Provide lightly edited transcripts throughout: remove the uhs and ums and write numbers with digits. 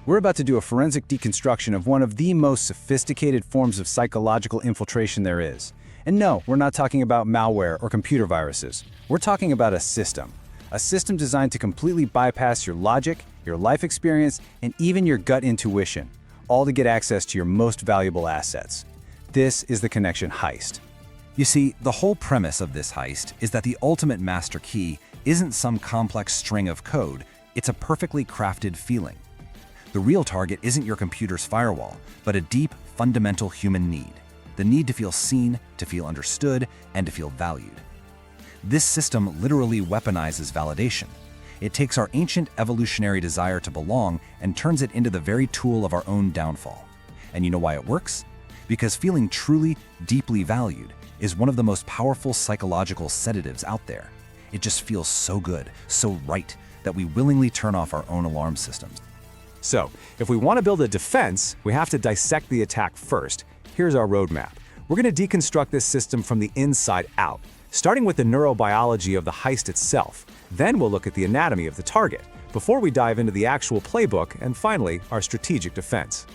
We're about to do a forensic deconstruction of one of the most sophisticated forms of psychological infiltration there is. And no, we're not talking about malware or computer viruses. We're talking about a system designed to completely bypass your logic, your life experience, and even your gut intuition, all to get access to your most valuable assets. This is the connection heist. You see, the whole premise of this heist is that the ultimate master key isn't some complex string of code, it's a perfectly crafted feeling. The real target isn't your computer's firewall, but a deep, fundamental human need. The need to feel seen, to feel understood, and to feel valued. This system literally weaponizes validation. It takes our ancient evolutionary desire to belong and turns it into the very tool of our own downfall. And you know why it works? Because feeling truly, deeply valued is one of the most powerful psychological sedatives out there. It just feels so good, so right, that we willingly turn off our own alarm systems. So, if we want to build a defense, we have to dissect the attack first. Here's our roadmap. We're going to deconstruct this system from the inside out, starting with the neurobiology of the heist itself. Then we'll look at the anatomy of the target, before we dive into the actual playbook and finally, our strategic defense.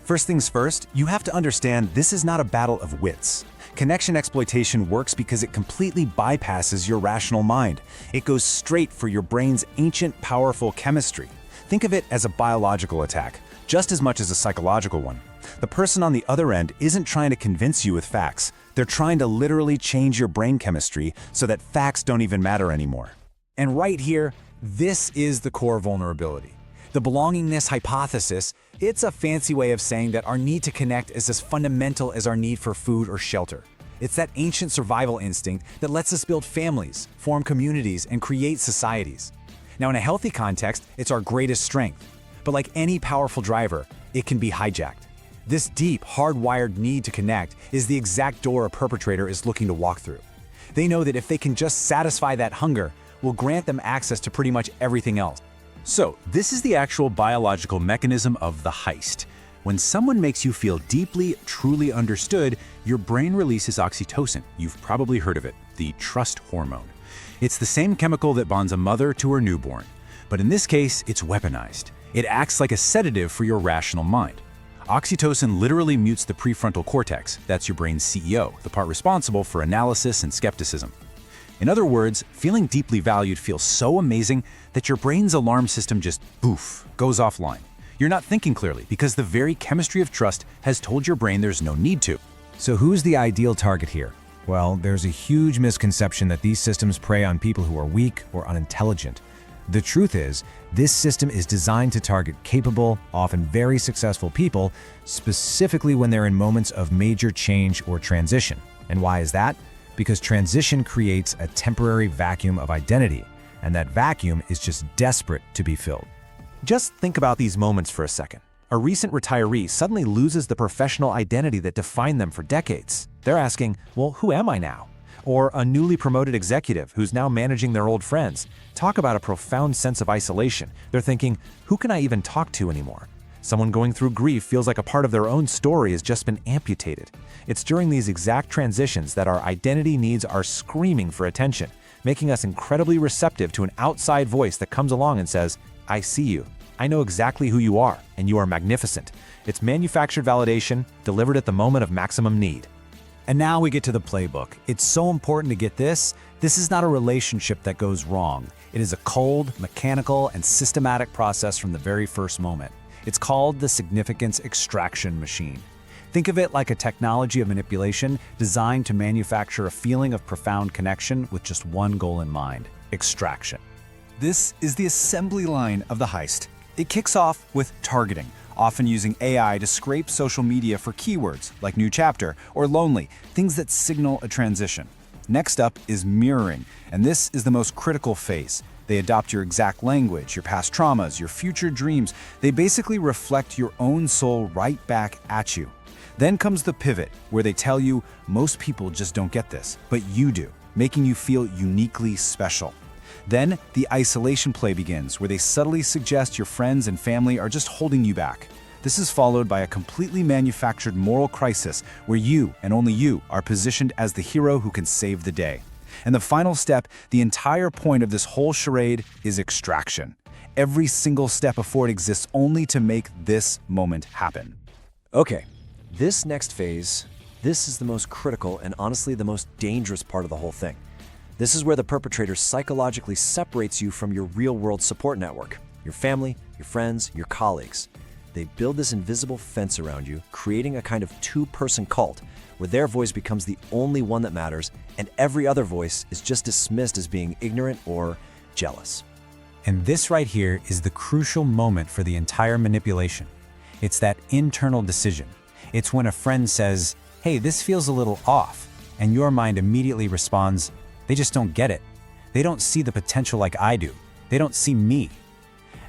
First things first, you have to understand this is not a battle of wits. Connection exploitation works because it completely bypasses your rational mind. It goes straight for your brain's ancient, powerful chemistry. Think of it as a biological attack, just as much as a psychological one. The person on the other end isn't trying to convince you with facts. They're trying to literally change your brain chemistry so that facts don't even matter anymore. And right here, this is the core vulnerability. The belongingness hypothesis, it's a fancy way of saying that our need to connect is as fundamental as our need for food or shelter. It's that ancient survival instinct that lets us build families, form communities, and create societies. Now, in a healthy context, it's our greatest strength. But like any powerful driver, it can be hijacked. This deep, hardwired need to connect is the exact door a perpetrator is looking to walk through. They know that if they can just satisfy that hunger, we'll grant them access to pretty much everything else. So, this is the actual biological mechanism of the heist. When someone makes you feel deeply, truly understood, your brain releases oxytocin. You've probably heard of it, the trust hormone. It's the same chemical that bonds a mother to her newborn. But in this case, it's weaponized. It acts like a sedative for your rational mind. Oxytocin literally mutes the prefrontal cortex, that's your brain's CEO, the part responsible for analysis and skepticism. In other words, feeling deeply valued feels so amazing that your brain's alarm system just, poof, goes offline. You're not thinking clearly because the very chemistry of trust has told your brain there's no need to. So who's the ideal target here? Well, there's a huge misconception that these systems prey on people who are weak or unintelligent. The truth is, this system is designed to target capable, often very successful people, specifically when they're in moments of major change or transition. And why is that? Because transition creates a temporary vacuum of identity, and that vacuum is just desperate to be filled. Just think about these moments for a second. A recent retiree suddenly loses the professional identity that defined them for decades. They're asking, well, who am I now? Or a newly promoted executive who's now managing their old friends. Talk about a profound sense of isolation. They're thinking, who can I even talk to anymore? Someone going through grief feels like a part of their own story has just been amputated. It's during these exact transitions that our identity needs are screaming for attention, making us incredibly receptive to an outside voice that comes along and says, I see you. I know exactly who you are, and you are magnificent. It's manufactured validation delivered at the moment of maximum need. And now we get to the playbook. It's so important to get this. This is not a relationship that goes wrong. It is a cold, mechanical, and systematic process from the very first moment. It's called the significance extraction machine. Think of it like a technology of manipulation designed to manufacture a feeling of profound connection with just one goal in mind: extraction. This is the assembly line of the heist. It kicks off with targeting, often using AI to scrape social media for keywords like new chapter or lonely, things that signal a transition. Next up is mirroring, and this is the most critical phase. They adopt your exact language, your past traumas, your future dreams. They basically reflect your own soul right back at you. Then comes the pivot, where they tell you most people just don't get this, but you do, making you feel uniquely special. Then the isolation play begins, where they subtly suggest your friends and family are just holding you back. This is followed by a completely manufactured moral crisis, where you, and only you, are positioned as the hero who can save the day. And the final step, the entire point of this whole charade, is extraction. Every single step before it exists only to make this moment happen. Okay, this next phase, this is the most critical and honestly the most dangerous part of the whole thing. This is where the perpetrator psychologically separates you from your real-world support network, your family, your friends, your colleagues. They build this invisible fence around you, creating a kind of two-person cult where their voice becomes the only one that matters and every other voice is just dismissed as being ignorant or jealous. And this right here is the crucial moment for the entire manipulation. It's that internal decision. It's when a friend says, "Hey, this feels a little off," and your mind immediately responds, "They just don't get it. They don't see the potential like I do. They don't see me."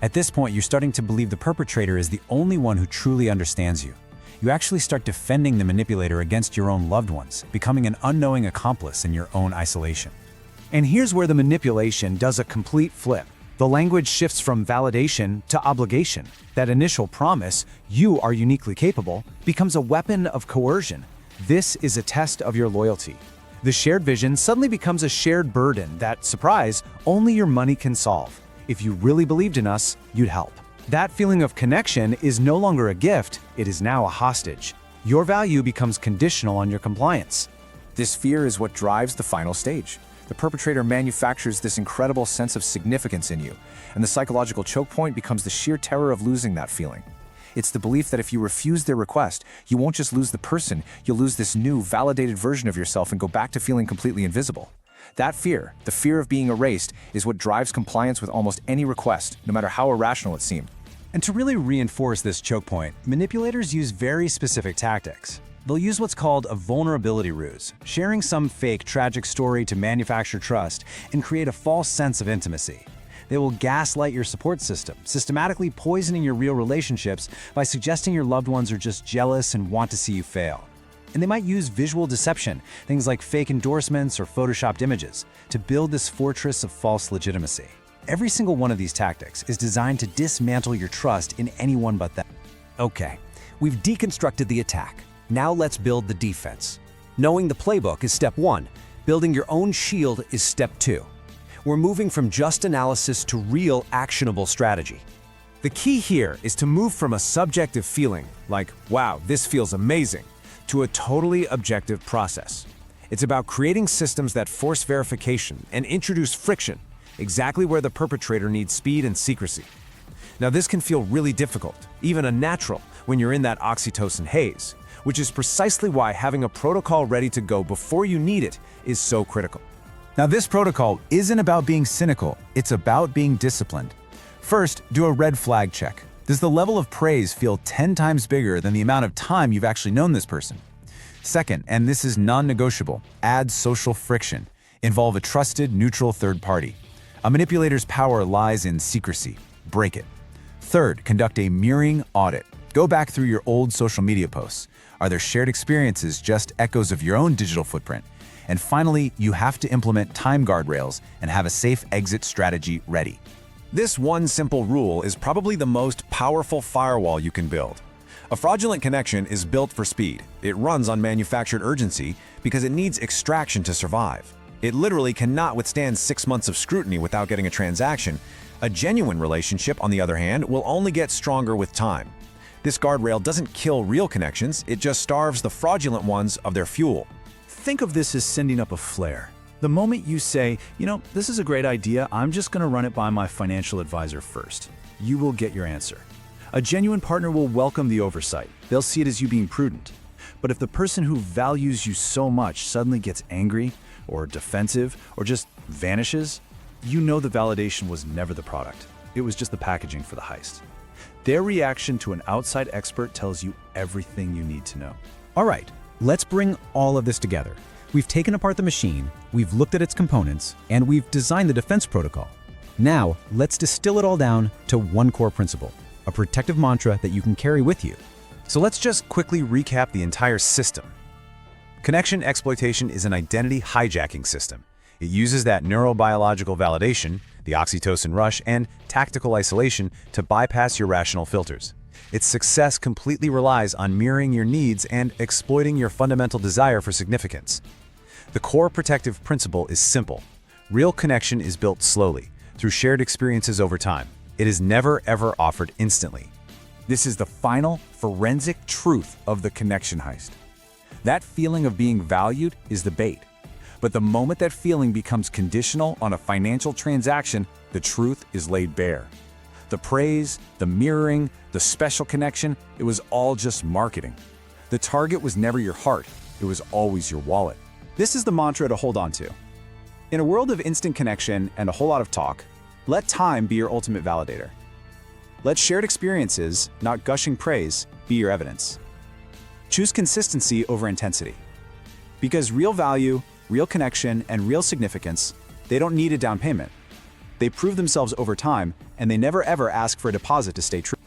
At this point, you're starting to believe the perpetrator is the only one who truly understands you. You actually start defending the manipulator against your own loved ones, becoming an unknowing accomplice in your own isolation. And here's where the manipulation does a complete flip. The language shifts from validation to obligation. That initial promise, "you are uniquely capable," becomes a weapon of coercion. This is a test of your loyalty. The shared vision suddenly becomes a shared burden that, surprise, only your money can solve. If you really believed in us, you'd help. That feeling of connection is no longer a gift, it is now a hostage. Your value becomes conditional on your compliance. This fear is what drives the final stage. The perpetrator manufactures this incredible sense of significance in you, and the psychological choke point becomes the sheer terror of losing that feeling. It's the belief that if you refuse their request, you won't just lose the person, you'll lose this new, validated version of yourself and go back to feeling completely invisible. That fear, the fear of being erased, is what drives compliance with almost any request, no matter how irrational it seemed. And to really reinforce this choke point, manipulators use very specific tactics. They'll use what's called a vulnerability ruse, sharing some fake, tragic story to manufacture trust and create a false sense of intimacy. They will gaslight your support system, systematically poisoning your real relationships by suggesting your loved ones are just jealous and want to see you fail. And they might use visual deception, things like fake endorsements or photoshopped images, to build this fortress of false legitimacy. Every single one of these tactics is designed to dismantle your trust in anyone but them. Okay, we've deconstructed the attack. Now let's build the defense. Knowing the playbook is step 1. Building your own shield is step 2. We're moving from just analysis to real actionable strategy. The key here is to move from a subjective feeling, like, "Wow, this feels amazing," to a totally objective process. It's about creating systems that force verification and introduce friction, exactly where the perpetrator needs speed and secrecy. Now, this can feel really difficult, even unnatural, when you're in that oxytocin haze, which is precisely why having a protocol ready to go before you need it is so critical. Now, this protocol isn't about being cynical, it's about being disciplined. First, do a red flag check. Does the level of praise feel 10 times bigger than the amount of time you've actually known this person? Second, and this is non-negotiable, add social friction. Involve a trusted, neutral third party. A manipulator's power lies in secrecy. Break it. Third, conduct a mirroring audit. Go back through your old social media posts. Are there shared experiences just echoes of your own digital footprint? And finally, you have to implement time guardrails and have a safe exit strategy ready. This one simple rule is probably the most powerful firewall you can build. A fraudulent connection is built for speed. It runs on manufactured urgency because it needs extraction to survive. It literally cannot withstand 6 months of scrutiny without getting a transaction. A genuine relationship, on the other hand, will only get stronger with time. This guardrail doesn't kill real connections, it just starves the fraudulent ones of their fuel. Think of this as sending up a flare. The moment you say, this is a great idea, I'm just going to run it by my financial advisor first, you will get your answer. A genuine partner will welcome the oversight. They'll see it as you being prudent. But if the person who values you so much suddenly gets angry or defensive or just vanishes, you know the validation was never the product. It was just the packaging for the heist. Their reaction to an outside expert tells you everything you need to know. All right, let's bring all of this together. We've taken apart the machine, we've looked at its components, and we've designed the defense protocol. Now, let's distill it all down to one core principle, a protective mantra that you can carry with you. So let's just quickly recap the entire system. Connection exploitation is an identity hijacking system. It uses that neurobiological validation, the oxytocin rush, and tactical isolation to bypass your rational filters. Its success completely relies on mirroring your needs and exploiting your fundamental desire for significance. The core protective principle is simple. Real connection is built slowly, through shared experiences over time. It is never ever offered instantly. This is the final forensic truth of the connection heist. That feeling of being valued is the bait. But the moment that feeling becomes conditional on a financial transaction, the truth is laid bare. The praise, the mirroring, the special connection, it was all just marketing. The target was never your heart, it was always your wallet. This is the mantra to hold on to. In a world of instant connection and a whole lot of talk, let time be your ultimate validator. Let shared experiences, not gushing praise, be your evidence. Choose consistency over intensity. Because real value, real connection, and real significance, they don't need a down payment. They prove themselves over time, and they never ever ask for a deposit to stay true.